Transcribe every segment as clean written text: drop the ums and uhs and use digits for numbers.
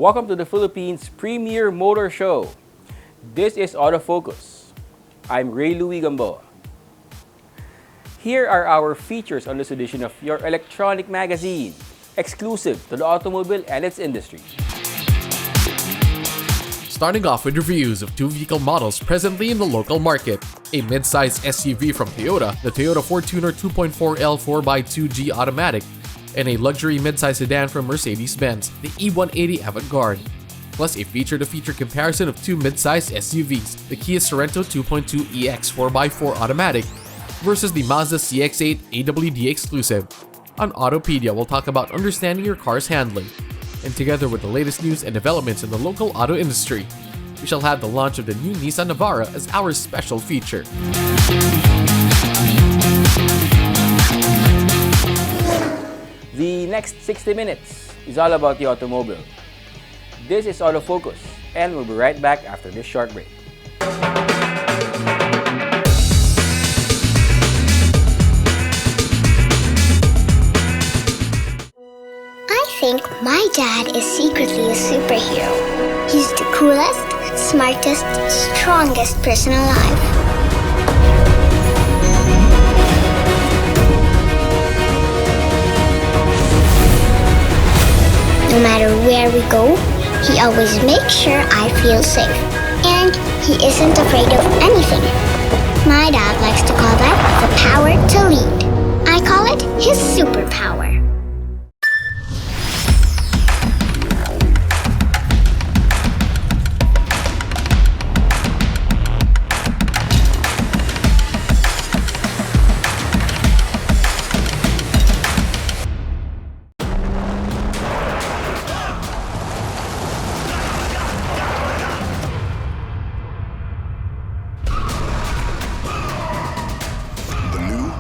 Welcome to the Philippines' premier motor show. This is Autofocus. I'm Ray Louis Gamboa. Here are our features on this edition of your electronic magazine, exclusive to the automobile and its industry. Starting off with reviews of two vehicle models presently in the local market. A mid-size SUV from Toyota, the Toyota Fortuner 2.4L 4x2G Automatic, and a luxury mid-size sedan from Mercedes-Benz, the E180 Avant-Garde. Plus a feature-to-feature comparison of two mid-size SUVs, the Kia Sorento 2.2 EX 4x4 Automatic versus the Mazda CX-8 AWD Exclusive. On Autopedia, we'll talk about understanding your car's handling. And together with the latest news and developments in the local auto industry, we shall have the launch of the new Nissan Navara as our special feature. The next 60 minutes is all about the automobile. This is Autofocus, and we'll be right back after this short break. I think my dad is secretly a superhero. He's the coolest, smartest, strongest person alive. No matter where we go, he always makes sure I feel safe. And he isn't afraid of anything. My dad likes to call that the power to lead. I call it his superpower.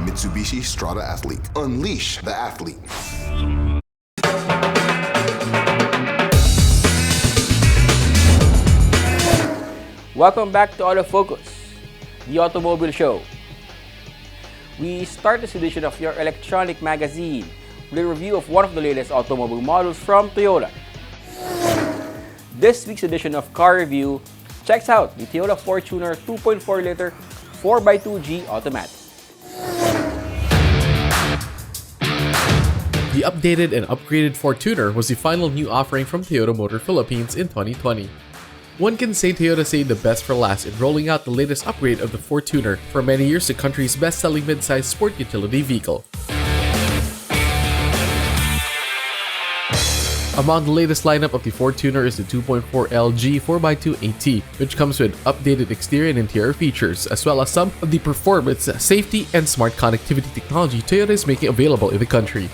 Mitsubishi Strada Athlete. Unleash the athlete. Welcome back to Autofocus, the automobile show. We start this edition of your electronic magazine with a review of one of the latest automobile models from Toyota. This week's edition of Car Review checks out the Toyota Fortuner 2.4-liter 4x2G Automatic. The updated and upgraded Fortuner was the final new offering from Toyota Motor Philippines in 2020. One can say Toyota saved the best for last in rolling out the latest upgrade of the Fortuner, for many years the country's best-selling midsize sport utility vehicle. Among the latest lineup of the Fortuner is the 2.4LG 4x2 AT, which comes with updated exterior and interior features, as well as some of the performance, safety, and smart connectivity technology Toyota is making available in the country.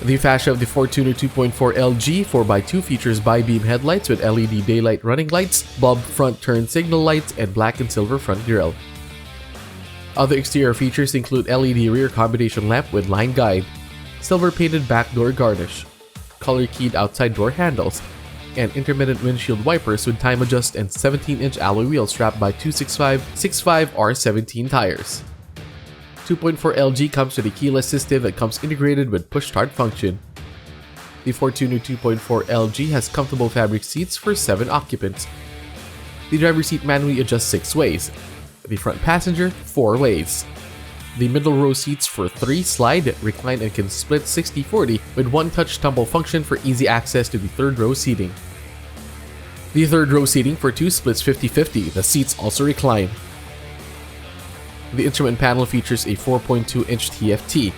The fascia of the Fortuner 2.4LG 4x2 features bi-beam headlights with LED daylight running lights, bulb front turn signal lights, and black and silver front grille. Other exterior features include LED rear combination lamp with line guide, silver painted back door garnish, color-keyed outside door handles, and intermittent windshield wipers with time adjust and 17-inch alloy wheels strapped by 265/65 R17 tires. 2.4LG comes with a keyless system that comes integrated with push-start function. The Fortuner 2.4LG has comfortable fabric seats for 7 occupants. The driver's seat manually adjusts 6 ways. The front passenger, 4 ways. The middle row seats for 3 slide, recline, and can split 60/40 with one-touch tumble function for easy access to the third row seating. The third row seating for 2 splits 50/50. The seats also recline. The instrument panel features a 4.2-inch TFT.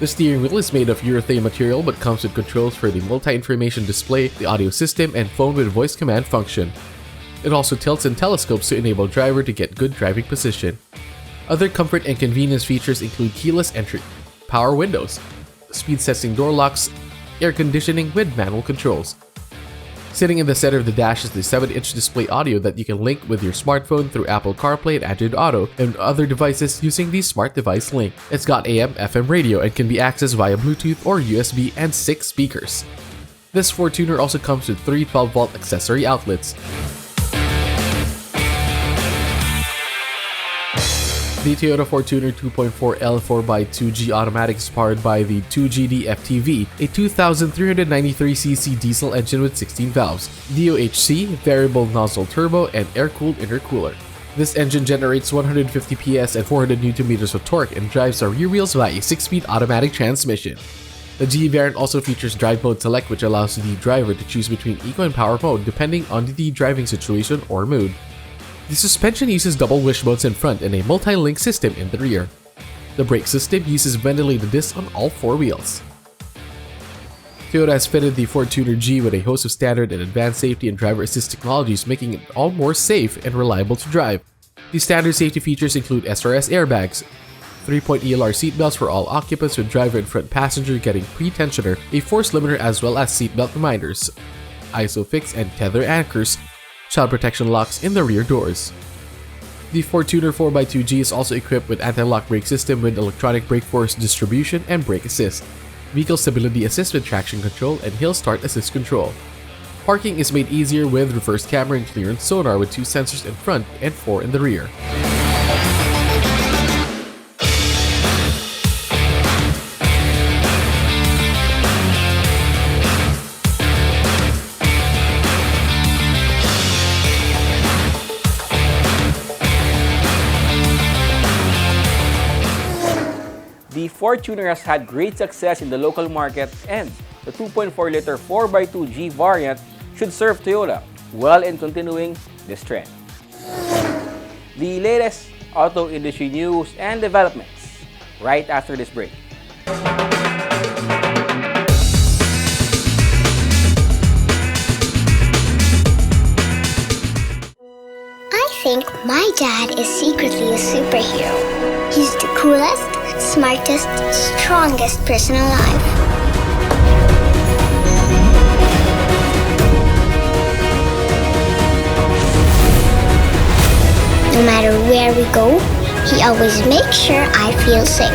The steering wheel is made of urethane material but comes with controls for the multi-information display, the audio system, and phone with voice command function. It also tilts and telescopes to enable driver to get good driving position. Other comfort and convenience features include keyless entry, power windows, speed-sensing door locks, air conditioning with manual controls. Sitting in the center of the dash is the 7-inch display audio that you can link with your smartphone through Apple CarPlay and Android Auto and other devices using the Smart Device Link. It's got AM/FM radio and can be accessed via Bluetooth or USB and 6 speakers. This Fortuner also comes with 3 12-volt accessory outlets. The Toyota Fortuner 2.4L 4x2G automatic is powered by the 2GD FTV, a 2,393cc diesel engine with 16 valves, DOHC, variable nozzle turbo, and air-cooled intercooler. This engine generates 150 PS and 400 Nm of torque and drives our rear wheels via a 6-speed automatic transmission. The G variant also features Drive Mode Select, which allows the driver to choose between Eco and Power mode depending on the driving situation or mood. The suspension uses double wishbones in front and a multi-link system in the rear. The brake system uses ventilated discs on all 4 wheels. Toyota has fitted the Fortuner G with a host of standard and advanced safety and driver assist technologies, making it all more safe and reliable to drive. The standard safety features include SRS airbags, 3-point ELR seatbelts for all occupants with driver and front passenger getting pre-tensioner, a force limiter as well as seatbelt reminders, ISOFIX and tether anchors, child protection locks in the rear doors. The Fortuner 4x2G is also equipped with anti-lock brake system with electronic brake force distribution and brake assist, vehicle stability assist with traction control, and hill start assist control. Parking is made easier with reverse camera and clearance sonar with 2 sensors in front and 4 in the rear. The Fortuner has had great success in the local market, and the 2.4-liter 4x2G variant should serve Toyota well in continuing this trend. The latest auto industry news and developments right after this break. I think my dad is secretly a superhero. He's the coolest, smartest, strongest person alive. No matter where we go, he always makes sure I feel safe.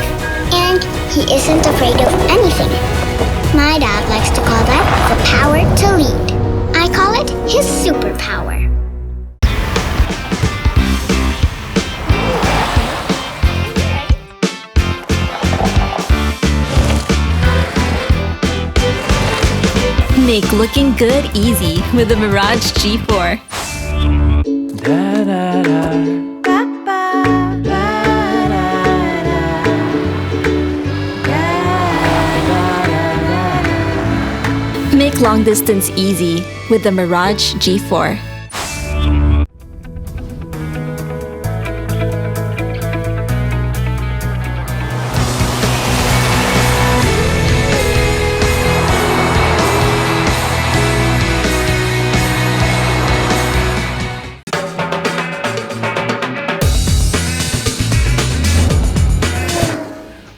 And he isn't afraid of anything. My dad likes to call that the power to lead. I call it his superpower. Make looking good easy with the Mirage G4. Make long distance easy with the Mirage G4.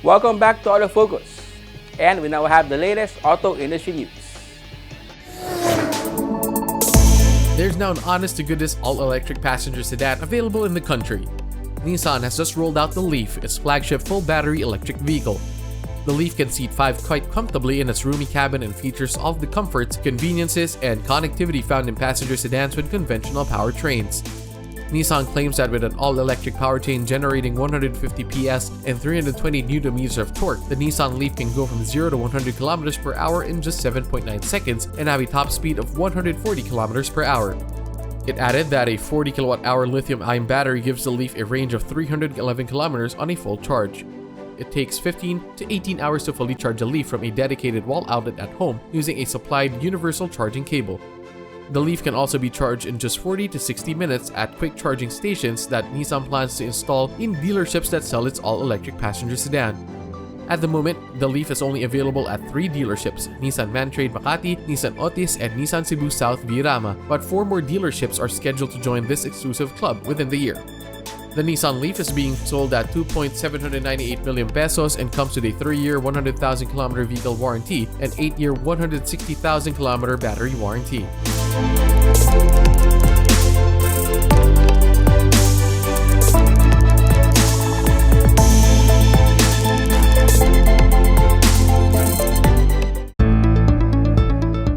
Welcome back to Autofocus, and we now have the latest auto industry news. There's now an honest-to-goodness all-electric passenger sedan available in the country. Nissan has just rolled out the Leaf, its flagship full-battery electric vehicle. The Leaf can seat 5 quite comfortably in its roomy cabin and features all the comforts, conveniences, and connectivity found in passenger sedans with conventional powertrains. Nissan claims that with an all-electric powertrain generating 150 PS and 320 Nm of torque, the Nissan Leaf can go from 0 to 100 km per hour in just 7.9 seconds and have a top speed of 140 km per hour. It added that a 40 kWh lithium-ion battery gives the Leaf a range of 311 km on a full charge. It takes 15 to 18 hours to fully charge a Leaf from a dedicated wall outlet at home using a supplied universal charging cable. The Leaf can also be charged in just 40 to 60 minutes at quick charging stations that Nissan plans to install in dealerships that sell its all-electric passenger sedan. At the moment, the Leaf is only available at 3 dealerships: Nissan Mantrade Makati, Nissan Otis, and Nissan Cebu South Virama, but 4 more dealerships are scheduled to join this exclusive club within the year. The Nissan Leaf is being sold at 2.798 million pesos and comes with a 3-year 100,000 km vehicle warranty and 8-year 160,000 km battery warranty.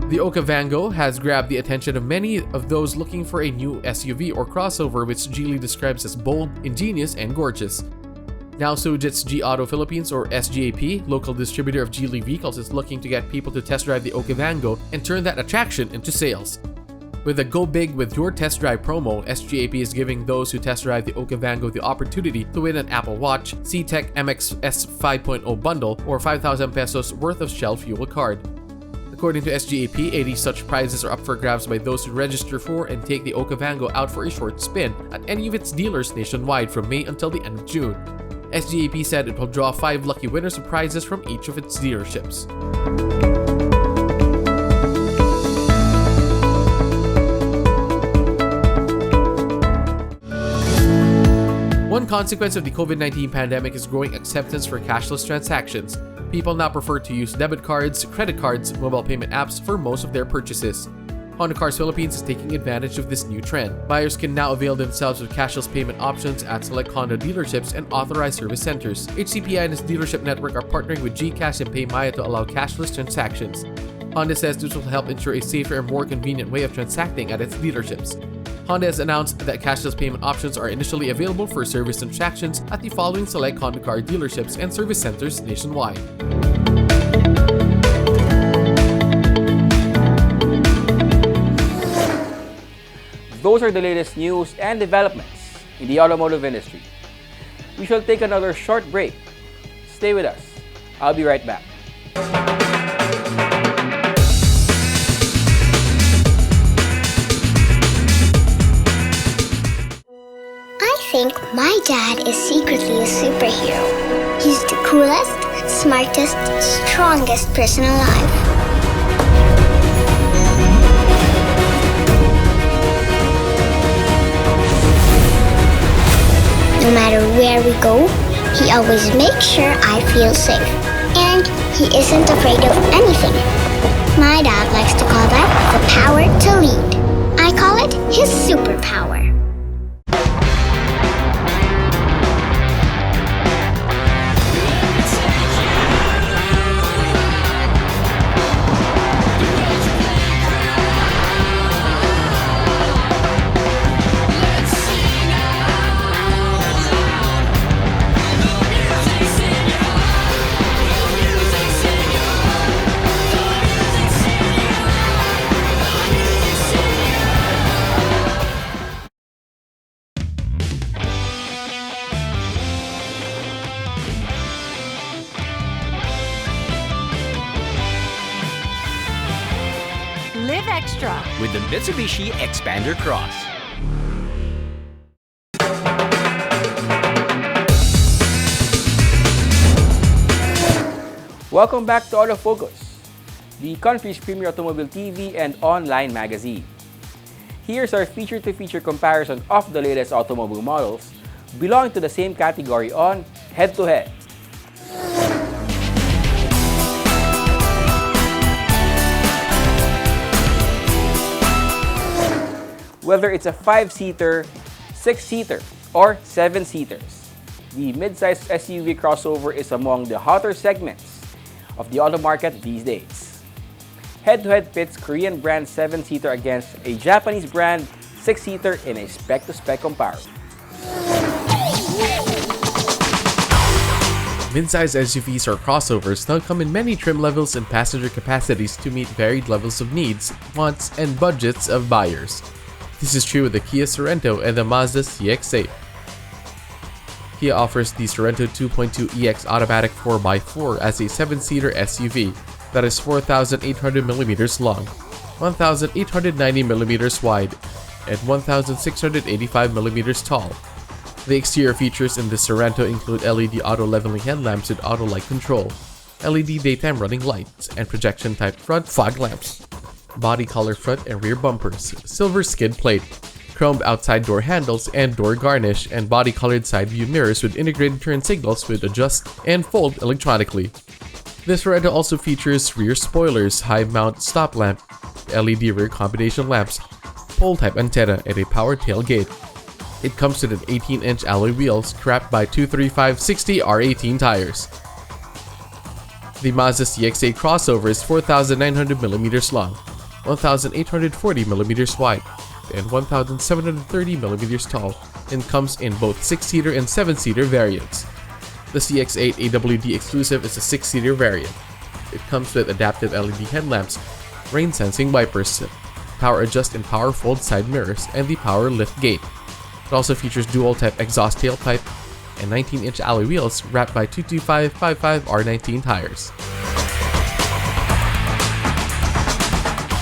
The Okavango has grabbed the attention of many of those looking for a new SUV or crossover, which Geely describes as bold, ingenious, and gorgeous. Now Sojitz G Auto Philippines or SGAP, local distributor of Geely vehicles, is looking to get people to test drive the Okavango and turn that attraction into sales. With a Go Big with Your Test Drive promo, SGAP is giving those who test drive the Okavango the opportunity to win an Apple Watch, C-Tech MXS 5.0 bundle, or 5,000 pesos worth of Shell fuel card. According to SGAP, 80 such prizes are up for grabs by those who register for and take the Okavango out for a short spin at any of its dealers nationwide from May until the end of June. SGAP said it will draw 5 lucky winners of prizes from each of its dealerships. One consequence of the COVID-19 pandemic is growing acceptance for cashless transactions. People now prefer to use debit cards, credit cards, mobile payment apps for most of their purchases. Honda Cars Philippines is taking advantage of this new trend. Buyers can now avail themselves of cashless payment options at select Honda dealerships and authorized service centers. HCPI and its dealership network are partnering with GCash and PayMaya to allow cashless transactions. Honda says this will help ensure a safer and more convenient way of transacting at its dealerships. Honda has announced that cashless payment options are initially available for service transactions at the following select Honda car dealerships and service centers nationwide. Those are the latest news and developments in the automotive industry. We shall take another short break. Stay with us. I'll be right back. I think my dad is secretly a superhero. He's the coolest, smartest, strongest person alive. No matter where we go, he always makes sure I feel safe. And he isn't afraid of anything. My dad likes to call that the power to lead. I call it his superpower. Live extra with the Mitsubishi Xpander Cross. Welcome back to Autofocus, the country's premier automobile TV and online magazine. Here's our feature-to-feature comparison of the latest automobile models belonging to the same category on Head to Head. Whether it's a 5-seater, 6-seater, or 7-seaters, the mid-sized SUV crossover is among the hotter segments of the auto market these days. Head-to-head pits Korean brand 7-seater against a Japanese brand 6-seater in a spec-to-spec comparison. Mid-size SUVs or crossovers now come in many trim levels and passenger capacities to meet varied levels of needs, wants, and budgets of buyers. This is true with the Kia Sorento and the Mazda CX-8. Kia offers the Sorento 2.2 EX Automatic 4x4 as a 7-seater SUV that is 4,800mm long, 1,890mm wide, and 1,685mm tall. The exterior features in the Sorento include LED auto-leveling headlamps with auto-light control, LED daytime running lights, and projection-type front fog lamps. Body color front and rear bumpers, silver skid plate, chromed outside door handles and door garnish, and body-colored side view mirrors with integrated turn signals with adjust and fold electronically. This Sorento also features rear spoilers, high-mount stop lamp, LED rear combination lamps, pole-type antenna, and a power tailgate. It comes with an 18-inch alloy wheels capped by 235/60 R18 tires. The Mazda CX-8 crossover is 4,900mm long, 1,840mm wide, and 1,730mm tall, and comes in both 6-seater and 7-seater variants. The CX-8 AWD exclusive is a 6-seater variant. It comes with adaptive LED headlamps, rain-sensing wipers, power adjust and power fold side mirrors, and the power lift gate. It also features dual-type exhaust tailpipe and 19-inch alloy wheels wrapped by 225/55 R19 tires.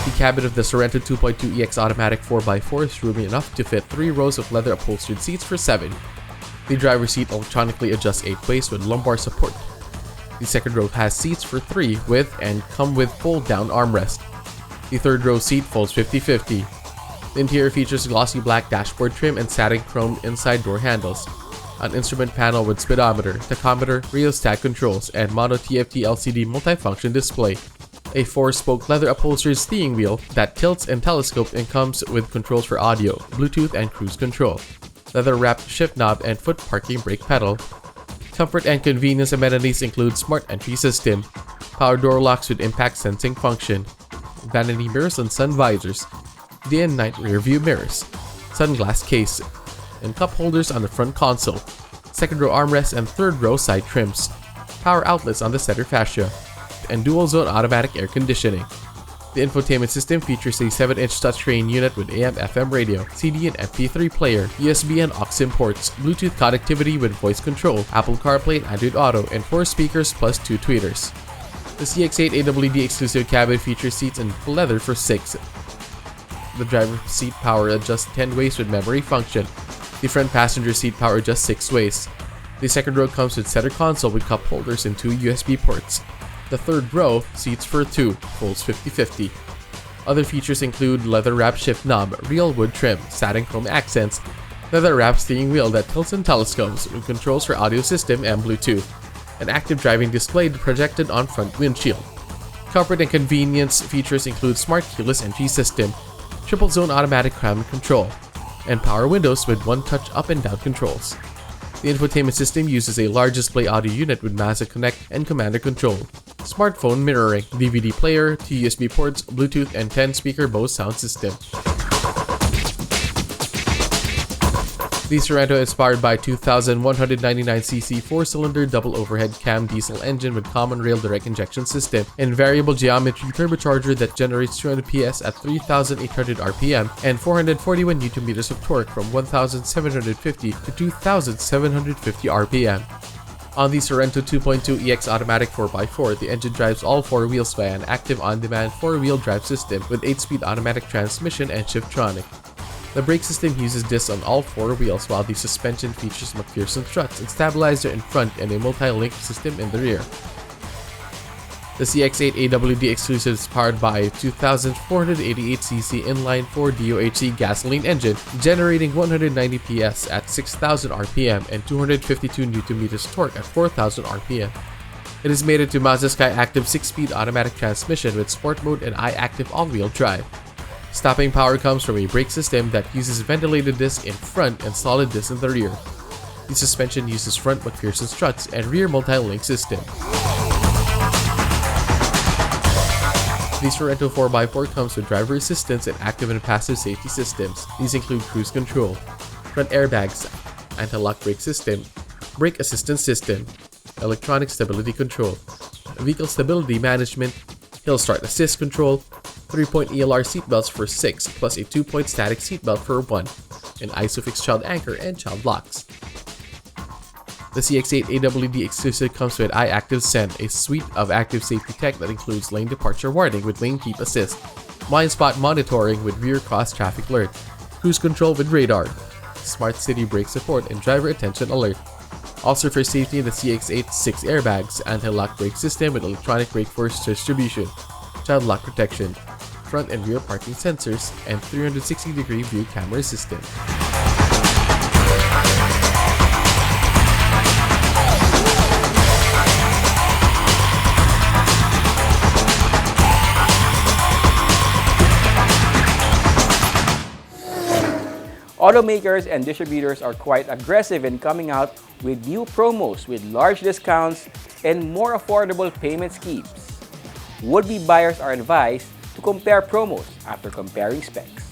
The cabin of the Sorento 2.2 EX Automatic 4x4 is roomy enough to fit 3 rows of leather upholstered seats for 7. The driver's seat electronically adjusts 8 ways with lumbar support. The second row has seats for 3 with and come with fold-down armrest. The third row seat folds 50-50. The interior features glossy black dashboard trim and satin chrome inside door handles, an instrument panel with speedometer, tachometer, rheostat controls, and mono TFT LCD multifunction display. A 4-spoke leather upholstered steering wheel that tilts and telescopes and comes with controls for audio, Bluetooth, and cruise control. Leather-wrapped shift knob and foot parking brake pedal. Comfort and convenience amenities include smart entry system, power door locks with impact sensing function, vanity mirrors and sun visors, day and night rear view mirrors, sunglass case, and cup holders on the front console, second row armrests and third row side trims, power outlets on the center fascia, and dual zone automatic air conditioning. The infotainment system features a 7-inch touchscreen unit with AM/FM radio, CD and MP3 player, USB and aux ports, Bluetooth connectivity with voice control, Apple CarPlay and Android Auto, and 4 speakers plus 2 tweeters. The CX-8 AWD exclusive cabin features seats in leather for 6. The driver's seat power adjusts 10 ways with memory function. The front passenger seat power adjusts 6 ways. The second row comes with center console with cup holders and 2 USB ports. The third row, seats for 2, folds 50-50. Other features include leather-wrapped shift knob, real wood trim, satin chrome accents, leather-wrapped steering wheel that tilts and telescopes with controls for audio system and Bluetooth, an active driving display projected on front windshield. Comfort and convenience features include smart keyless entry system, triple zone automatic climate control, and power windows with one-touch up and down controls. The infotainment system uses a large display audio unit with Mazda Connect and Commander Control, smartphone mirroring, DVD player, 2 USB ports, Bluetooth, and 10-speaker Bose sound system. The Sorento is powered by 2,199cc 4-cylinder double overhead cam diesel engine with common rail direct injection system and variable geometry turbocharger that generates 200 PS at 3,800 RPM and 441 Nm of torque from 1,750 to 2,750 RPM. On the Sorento 2.2 EX Automatic 4x4, the engine drives all 4 wheels via an active on-demand 4-wheel drive system with 8-speed automatic transmission and Shiftronic. The brake system uses discs on all 4 wheels, while the suspension features McPherson struts and stabilizer in front and a multi-link system in the rear. The CX-8 AWD exclusive is powered by a 2,488cc inline 4 DOHC gasoline engine, generating 190 PS at 6,000 RPM and 252 Nm torque at 4,000 RPM. It is mated to Mazda Sky Active 6-speed automatic transmission with Sport Mode and iActive all-wheel drive. Stopping power comes from a brake system that uses ventilated disc in front and solid disc in the rear. The suspension uses front McPherson struts and rear multi-link system. The Sorento 4x4 comes with driver assistance and active and passive safety systems. These include cruise control, front airbags, anti-lock brake system, brake assistance system, electronic stability control, vehicle stability management, hill start assist control, 3-point ELR seatbelts for 6 plus a 2-point static seatbelt for 1, an ISOFIX child anchor and child locks. The CX-8 AWD exclusive comes with iActive Send, a suite of active safety tech that includes lane departure warning with lane keep assist, blind spot monitoring with rear cross traffic alert, cruise control with radar, smart city brake support, and driver attention alert. Also for safety in the CX-8, 6 airbags, anti-lock brake system with electronic brake force distribution, child lock protection, front and rear parking sensors, and 360-degree view camera system. Automakers and distributors are quite aggressive in coming out with new promos with large discounts and more affordable payment schemes. Would-be buyers are advised to compare promos after comparing specs.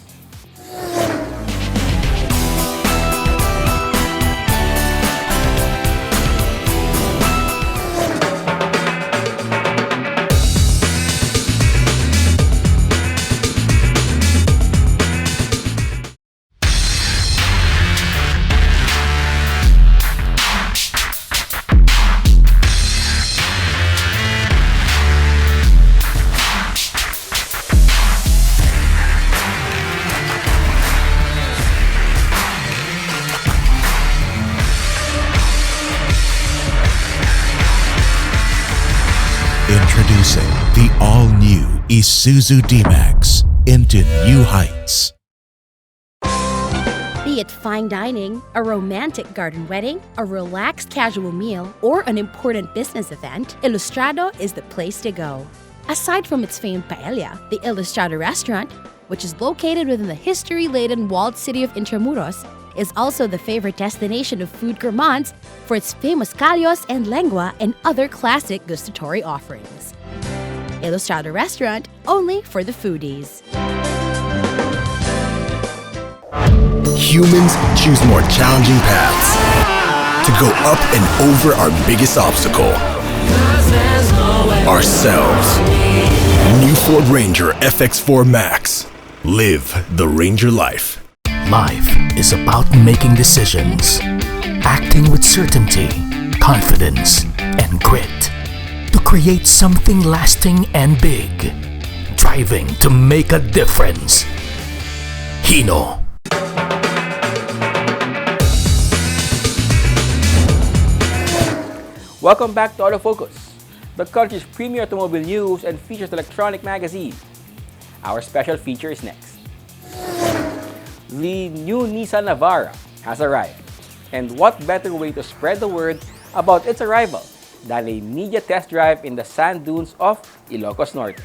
Introducing the all-new Isuzu D-Max into new heights. Be it fine dining, a romantic garden wedding, a relaxed casual meal, or an important business event, Ilustrado is the place to go. Aside from its famed paella, the Ilustrado restaurant, which is located within the history-laden walled city of Intramuros, is also the favorite destination of food gourmands for its famous callos and lengua and other classic gustatory offerings. Ilustrado restaurant, only for the foodies. Humans choose more challenging paths to go up and over our biggest obstacle, ourselves. New Ford Ranger FX4 Max. Live the Ranger life. Life is about making decisions, acting with certainty, confidence, and grit to create something lasting and big, driving to make a difference. Hino. Welcome back to Autofocus, the country's premier automobile news and features electronic magazine. Our special feature is next. The new Nissan Navara has arrived, and what better way to spread the word about its arrival than a media test drive in the sand dunes of Ilocos Norte.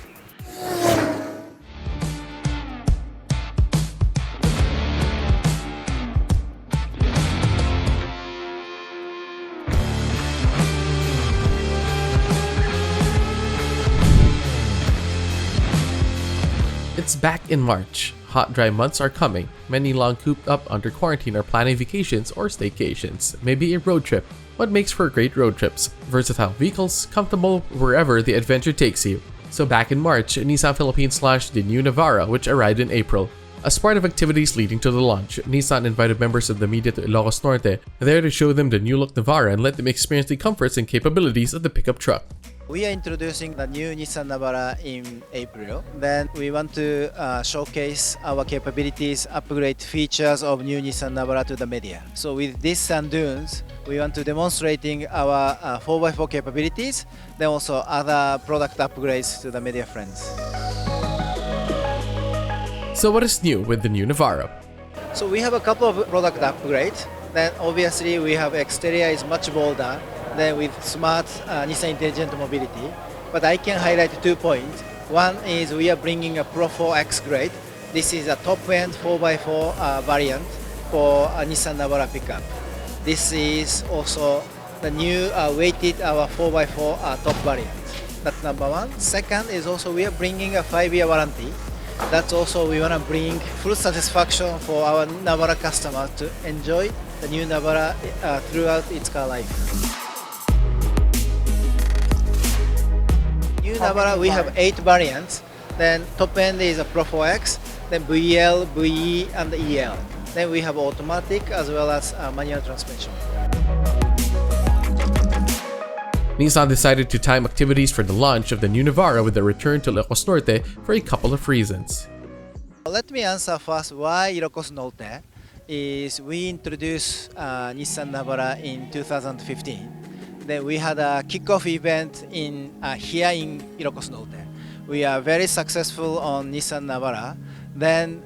It's back in March. Hot, dry months are coming. Many long cooped up under quarantine are planning vacations or staycations, maybe a road trip. What makes for great road trips? Versatile vehicles, comfortable wherever the adventure takes you. So back in March, Nissan Philippines launched the new Navara, which arrived in April. As part of activities leading to the launch, Nissan invited members of the media to Ilocos Norte, there to show them the new look Navara and let them experience the comforts and capabilities of the pickup truck. We are introducing the new Nissan Navara in April. Then we want to showcase our capabilities, upgrade features of new Nissan Navara to the media. So with this sand dunes, we want to demonstrating our 4x4 capabilities, then also other product upgrades to the media friends. So what is new with the new Navara? So we have a couple of product upgrades. Then obviously we have exterior is much bolder. Then with smart Nissan Intelligent Mobility. But I can highlight 2 points. One is we are bringing a Pro 4X grade. This is a top-end 4x4 variant for a Nissan Navara pickup. This is also the new weighted our 4x4 top variant. That's number one. Second is also we are bringing a 5-year warranty. That's also we want to bring full satisfaction for our Navara customer to enjoy the new Navara throughout its car life. New Navara, we have 8 variants. Then top end is a Pro 4X, then VL, VE, and EL. Then we have automatic as well as manual transmission. Nissan decided to time activities for the launch of the new Navara with a return to Ilocos Norte for a couple of reasons. Let me answer first why Ilocos Norte is we introduced Nissan Navara in 2015. Then we had a kickoff event in here in Ilocos Norte. We are very successful on Nissan Navara. Then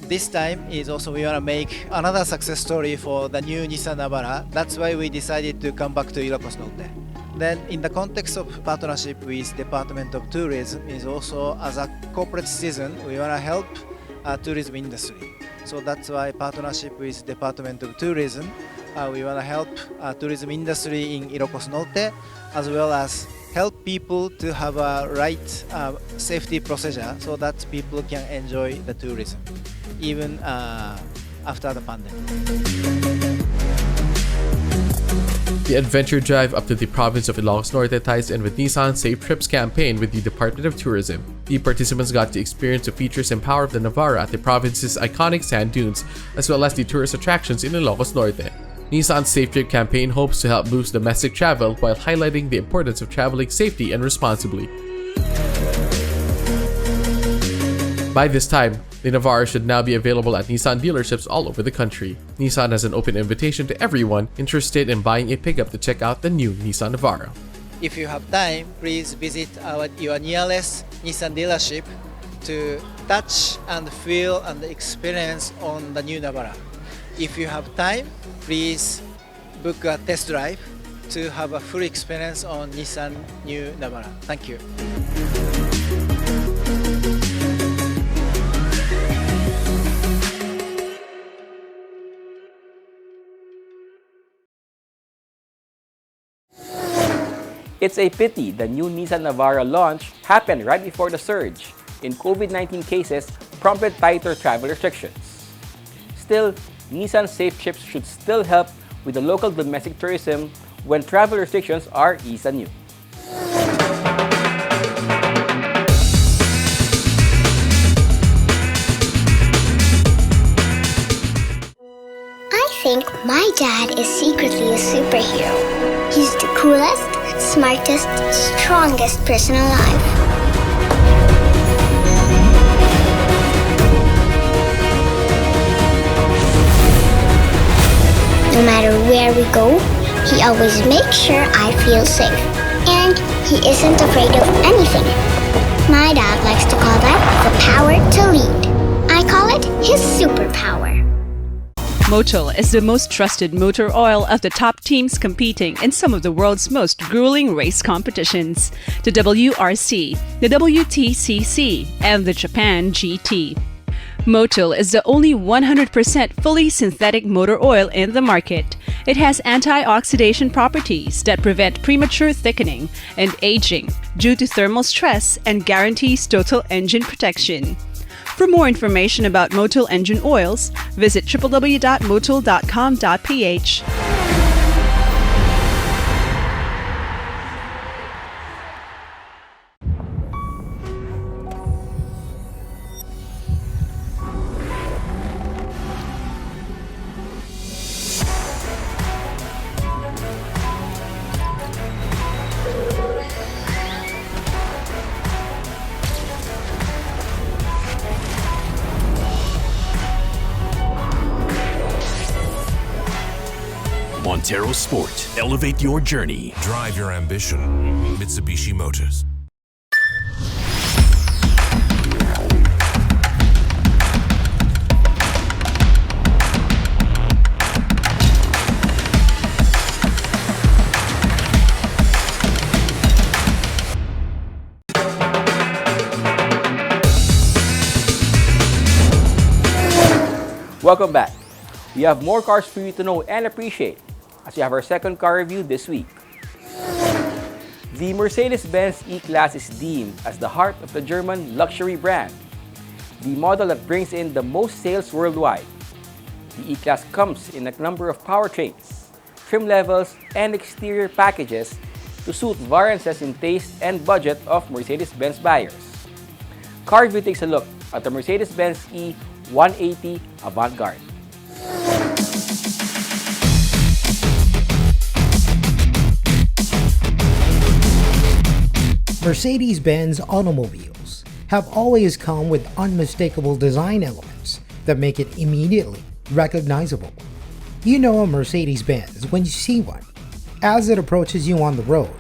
this time is also we want to make another success story for the new Nissan Navara. That's why we decided to come back to Ilocos Norte. Then in the context of partnership with Department of Tourism is also as a corporate citizen, we want to help tourism industry. So that's why partnership with Department of Tourism, we want to help tourism industry in Ilocos Norte, as well as help people to have a right safety procedure so that people can enjoy the tourism, even after the pandemic. The adventure drive up to the province of Ilocos Norte ties in with Nissan's Safe Trips campaign with the Department of Tourism. The participants got to experience the features and power of the Navara at the province's iconic sand dunes, as well as the tourist attractions in Ilocos Norte. Nissan's Safe Trip campaign hopes to help boost domestic travel while highlighting the importance of traveling safely and responsibly. By this time, the Navara should now be available at Nissan dealerships all over the country. Nissan has an open invitation to everyone interested in buying a pickup to check out the new Nissan Navara. If you have time, please visit your nearest Nissan dealership to touch and feel and experience on the new Navara. If you have time, please book a test drive to have a full experience on Nissan new Navara. Thank you. It's a pity the new Nissan Navara launch happened right before the surge in COVID-19 cases prompted tighter travel restrictions. Still, Nissan safe trips should still help with the local domestic tourism when travel restrictions are eased anew. I think my dad is secretly a superhero. He's the coolest, smartest, strongest person alive. No matter where we go, he always makes sure I feel safe. And he isn't afraid of anything. My dad likes to call that the power to lead. I call it his superpower. Motul is the most trusted motor oil of the top teams competing in some of the world's most grueling race competitions: the WRC, the WTCC, and the Japan GT. Motul is the only 100% fully synthetic motor oil in the market. It has antioxidant properties that prevent premature thickening and aging due to thermal stress and guarantees total engine protection. For more information about Motul engine oils, visit www.motul.com.ph. Montero Sport. Elevate your journey. Drive your ambition. Mitsubishi Motors. Welcome back. We have more cars for you to know and appreciate as we have our second car review this week. The Mercedes-Benz E-Class is deemed as the heart of the German luxury brand, the model that brings in the most sales worldwide. The E-Class comes in a number of powertrains, trim levels, and exterior packages to suit variances in taste and budget of Mercedes-Benz buyers. Car Review takes a look at the Mercedes-Benz E180 Avant-Garde. Mercedes-Benz automobiles have always come with unmistakable design elements that make it immediately recognizable. You know a Mercedes-Benz when you see one, as it approaches you on the road,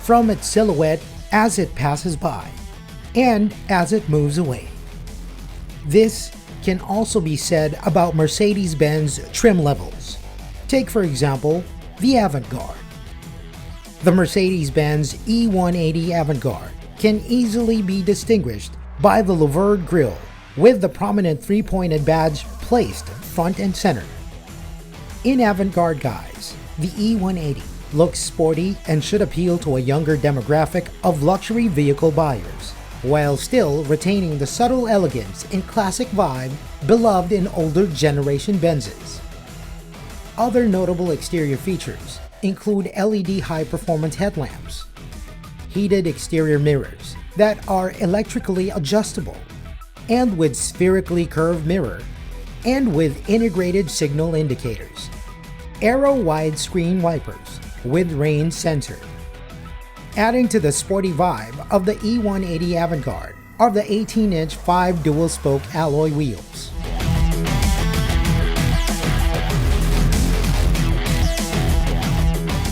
from its silhouette as it passes by, and as it moves away. This can also be said about Mercedes-Benz trim levels. Take for example, the Avant-Garde. The Mercedes-Benz E180 Avant-Garde can easily be distinguished by the louvered grille with the prominent three-pointed badge placed front and center. In Avant-Garde guise, the E180 looks sporty and should appeal to a younger demographic of luxury vehicle buyers, while still retaining the subtle elegance and classic vibe beloved in older generation Benzes. Other notable exterior features include LED high-performance headlamps, heated exterior mirrors that are electrically adjustable, and with spherically curved mirror, and with integrated signal indicators, aero widescreen wipers with rain sensor. Adding to the sporty vibe of the E180 Avant-Garde are the 18-inch 5 dual-spoke alloy wheels.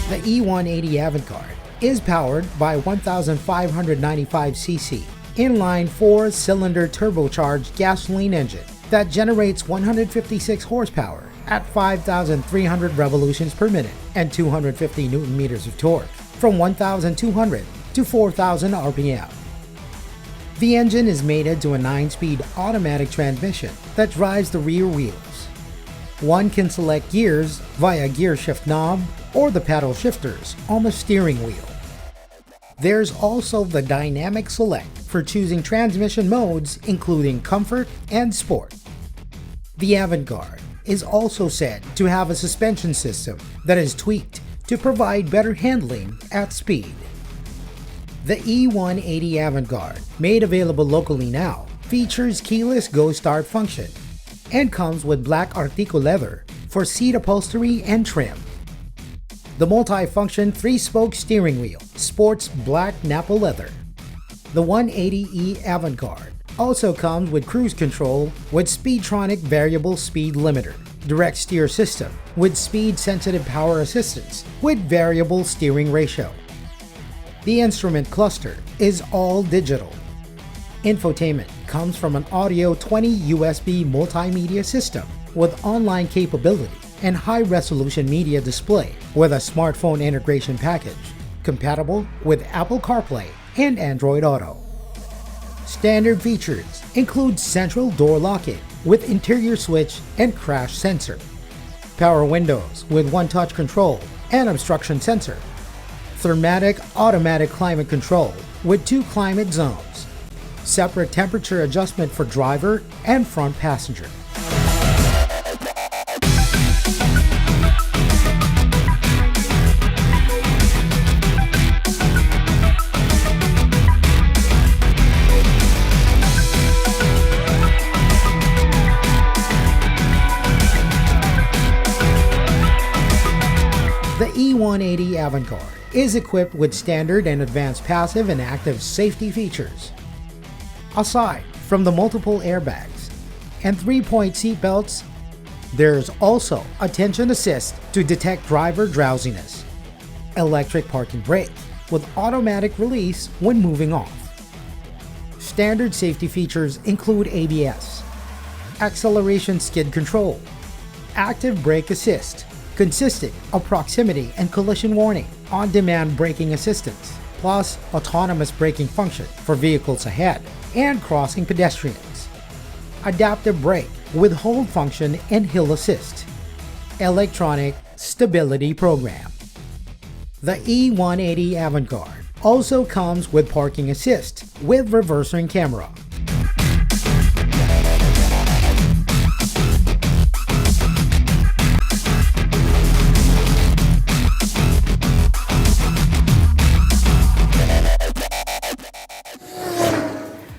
The E180 Avant-Garde is powered by 1,595cc inline 4-cylinder turbocharged gasoline engine that generates 156 horsepower at 5,300 revolutions per minute and 250 Newton meters of torque from 1,200 to 4,000 RPM. The engine is mated to a 9-speed automatic transmission that drives the rear wheels. One can select gears via gear shift knob or the paddle shifters on the steering wheel. There's also the dynamic select for choosing transmission modes including comfort and sport. The Avantgarde is also said to have a suspension system that is tweaked to provide better handling at speed. The E180 Avantgarde, made available locally now, features keyless Go Start function and comes with black Artico leather for seat upholstery and trim. The multi-function 3-spoke steering wheel sports black Napa leather. The 180e Avantgarde also comes with cruise control with Speedtronic variable speed limiter, direct steer system with speed-sensitive power assistance with variable steering ratio. The instrument cluster is all digital. Infotainment comes from an Audio 20 USB multimedia system with online capability and high-resolution media display with a smartphone integration package, compatible with Apple CarPlay and Android Auto. Standard features include central door locking with interior switch and crash sensor, power windows with one-touch control and obstruction sensor, Thermatic automatic climate control with 2 climate zones, separate temperature adjustment for driver and front passenger. The E180 Avantgarde is equipped with standard and advanced passive and active safety features. Aside from the multiple airbags and 3-point seat belts, there's also attention assist to detect driver drowsiness, electric parking brake with automatic release when moving off. Standard safety features include ABS, acceleration skid control, active brake assist, consisting of proximity and collision warning, on-demand braking assistance, plus autonomous braking function for vehicles ahead and crossing pedestrians, adaptive brake with hold function and hill assist, electronic stability program. The E180 Avantgarde also comes with parking assist with reversing camera.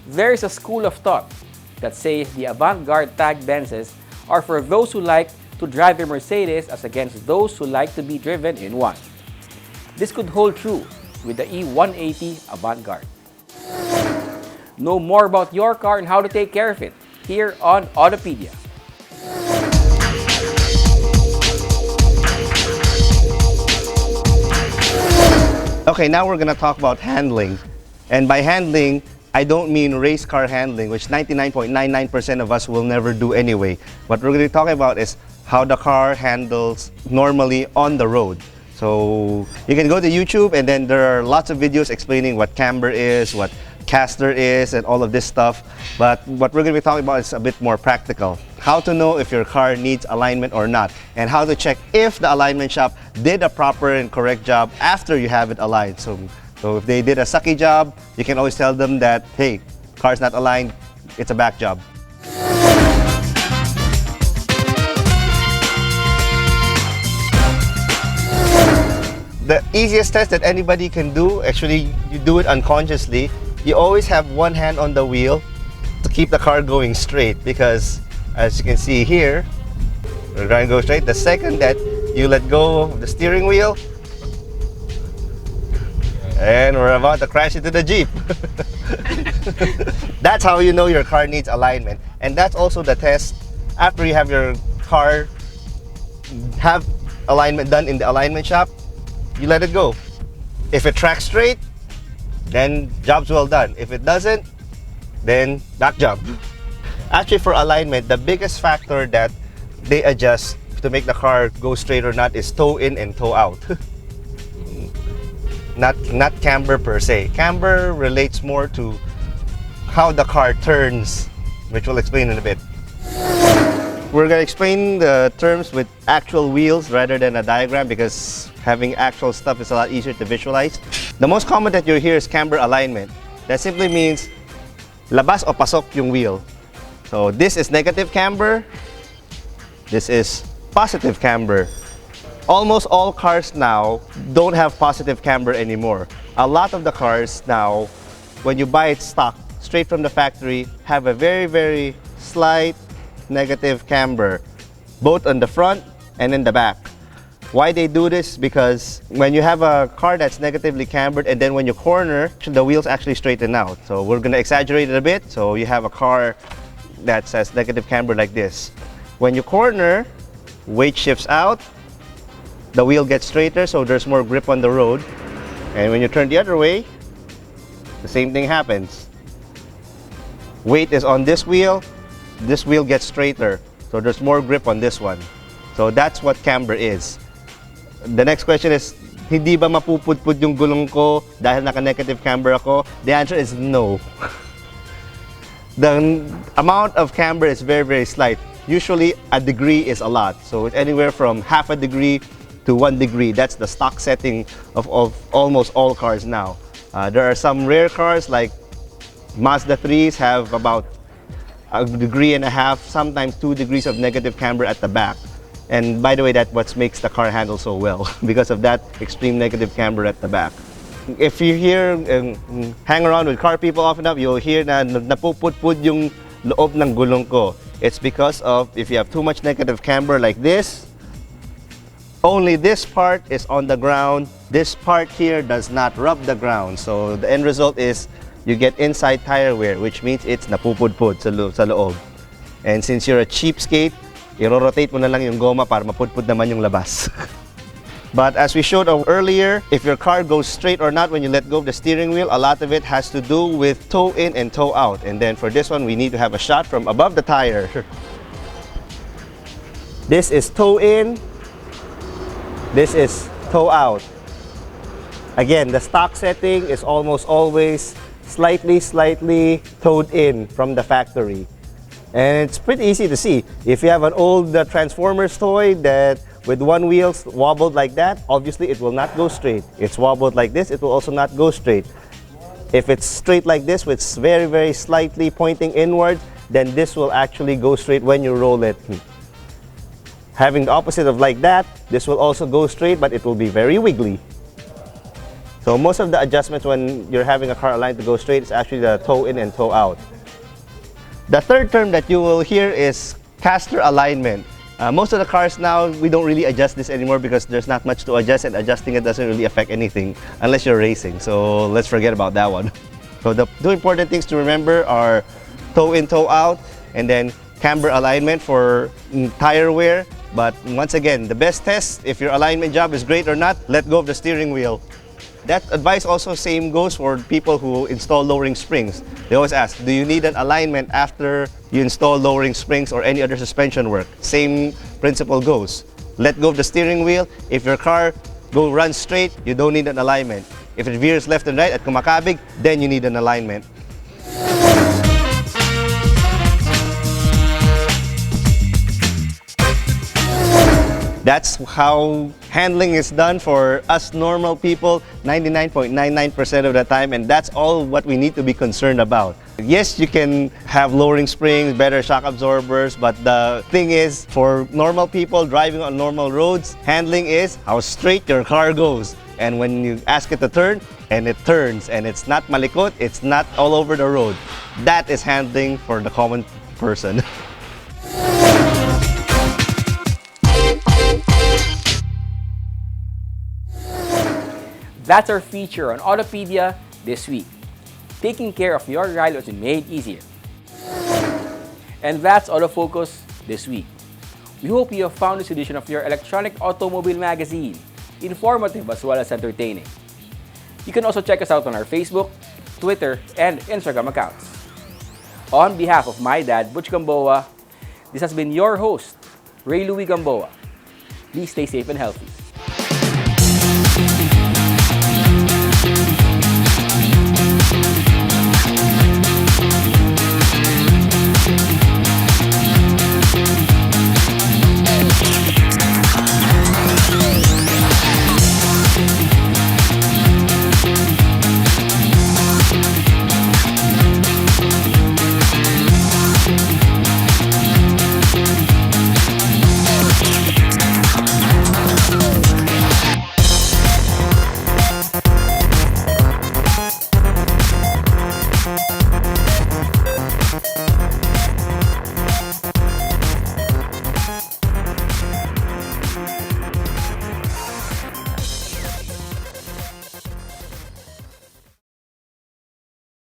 There is a school of thought that says the avant-garde tag Benzes are for those who like to drive a Mercedes as against those who like to be driven in one. This could hold true with the E180 Avant-Garde. Know more about your car and how to take care of it here on Autopedia. Okay, now we're gonna talk about handling. And by handling, I don't mean race car handling, which 99.99% of us will never do anyway. What we're going to be talking about is how the car handles normally on the road. So you can go to YouTube and then there are lots of videos explaining what camber is, what caster is, and all of this stuff. But what we're going to be talking about is a bit more practical. How to know if your car needs alignment or not, and how to check if the alignment shop did a proper and correct job after you have it aligned. So if they did a sucky job, you can always tell them that, hey, car's not aligned, it's a back job. The easiest test that anybody can do, actually you do it unconsciously, you always have one hand on the wheel to keep the car going straight, because as you can see here, we're going to go straight. The second that you let go of the steering wheel, and we're about to crash into the Jeep. That's how you know your car needs alignment. And that's also the test after you have your car have alignment done in the alignment shop, you let it go. If it tracks straight, then job's well done. If it doesn't, then back jump. Actually, for alignment, the biggest factor that they adjust to make the car go straight or not is toe in and toe out. not camber per se. Camber relates more to how the car turns, which we'll explain in a bit. We're going to explain the terms with actual wheels rather than a diagram because having actual stuff is a lot easier to visualize. The most common that you hear is camber alignment. That simply means labas o pasok yung wheel. So this is negative camber, this is positive camber. Almost all cars now don't have positive camber anymore. A lot of the cars now, when you buy it stock, straight from the factory, have a very, very slight negative camber, both on the front and in the back. Why they do this? Because when you have a car that's negatively cambered and then when you corner, the wheels actually straighten out. So we're gonna exaggerate it a bit. So you have a car that says negative camber like this. When you corner, weight shifts out, the wheel gets straighter, so there's more grip on the road. And when you turn the other way, the same thing happens. Weight is on this wheel gets straighter, so there's more grip on this one. So that's what camber is. The next question is, hindi ba mapupudpud yung gulong ko dahil naka-negative camber ako? The answer is no. The amount of camber is very, very slight. Usually a degree is a lot, so it's anywhere from half a degree to 1 degree. That's the stock setting of almost all cars now. There are some rare cars like Mazda 3s have about 1.5 degrees, sometimes 2 degrees of negative camber at the back. And by the way, that's what makes the car handle so well because of that extreme negative camber at the back. If you hear, hang around with car people often enough, you'll hear na napupudpud yung loob ng gulong ko. It's because of, if you have too much negative camber like this, only this part is on the ground. This part here does not rub the ground. So the end result is you get inside tire wear, which means it's napupudpud sa loob. And since you're a cheapskate, i-rotate mo na lang yung goma para mapudpud naman yung labas. But as we showed earlier, if your car goes straight or not when you let go of the steering wheel, a lot of it has to do with toe in and toe out. And then for this one, we need to have a shot from above the tire. This is toe in, this is toe out. Again, the stock setting is almost always slightly toed in from the factory. And it's pretty easy to see. If you have an old Transformers toy that with one wheel wobbled like that, obviously it will not go straight. It's wobbled like this, it will also not go straight. If it's straight like this, with very, very slightly pointing inward, then this will actually go straight when you roll it. Having the opposite of like that, this will also go straight, but it will be very wiggly. So most of the adjustments when you're having a car aligned to go straight is actually the toe in and toe out. The third term that you will hear is caster alignment. Most of the cars now, we don't really adjust this anymore because there's not much to adjust, and adjusting it doesn't really affect anything unless you're racing. So let's forget about that one. So the two important things to remember are toe in, toe out, and then camber alignment for tire wear. But once again, the best test, if your alignment job is great or not, let go of the steering wheel. That advice also same goes for people who install lowering springs. They always ask, do you need an alignment after you install lowering springs or any other suspension work? Same principle goes. Let go of the steering wheel. If your car runs straight, you don't need an alignment. If it veers left and right at kumakabig, then you need an alignment. That's how handling is done for us normal people 99.99% of the time, and that's all what we need to be concerned about. Yes, you can have lowering springs, better shock absorbers, but the thing is, for normal people driving on normal roads, handling is how straight your car goes. And when you ask it to turn, and it turns, and it's not malikot, it's not all over the road. That is handling for the common person. That's our feature on Autopedia this week. Taking care of your ride was made easier. And that's Autofocus this week. We hope you have found this edition of your electronic automobile magazine informative as well as entertaining. You can also check us out on our Facebook, Twitter, and Instagram accounts. On behalf of my dad, Butch Gamboa, this has been your host, Ray Louie Gamboa. Please stay safe and healthy.